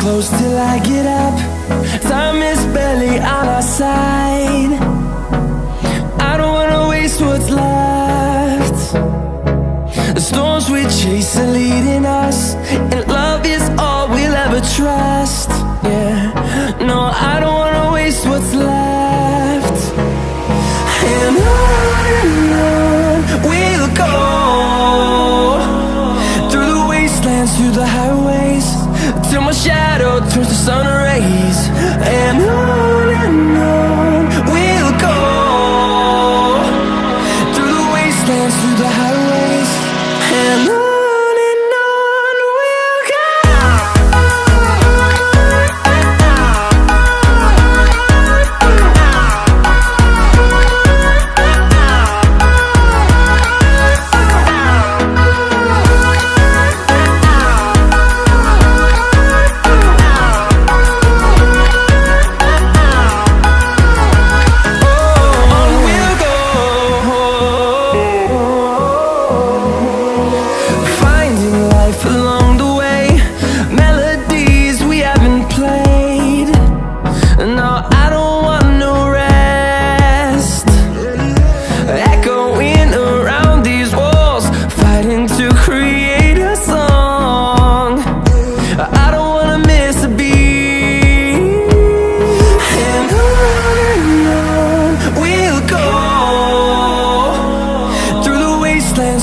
close till I get up. Time is barely on our side. I don't wanna waste what's left. The storms we chase are leading us, and love is all we'll ever trust. Yeah, no, I don't wanna waste what's left. And on we'll go, through the wastelands, through the highways, till my shadow turns to sun rays. And on we'll go, through the wastelands, through the highways, and on we'll go.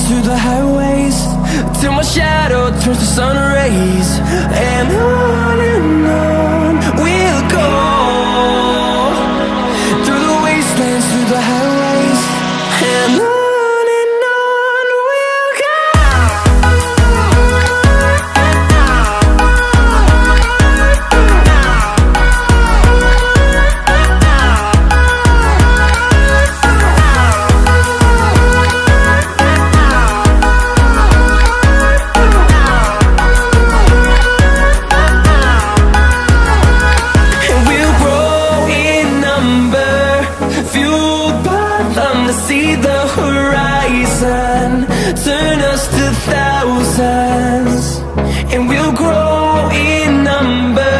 Through the highways, till my shadow turns to sun rays. And on we'll go, through the wastelands, through the highways, and on we'll go. See the horizon turn us to thousands, and we'll grow in number,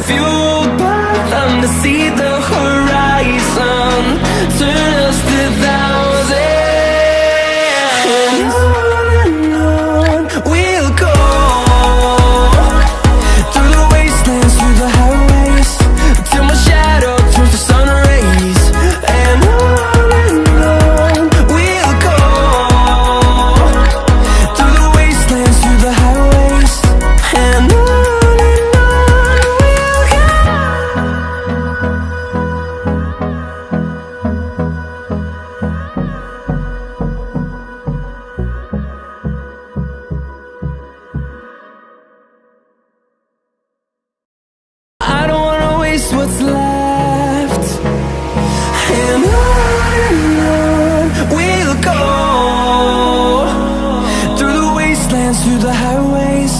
fueled by them. To see the horizon turn us to thousands, and on we'll go, through the wastelands, through the highways, till my shadow turns to sun rays. And what's left. And on we'll go, through the wastelands, through the highways,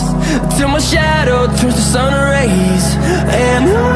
till my shadow turns to sun rays. And on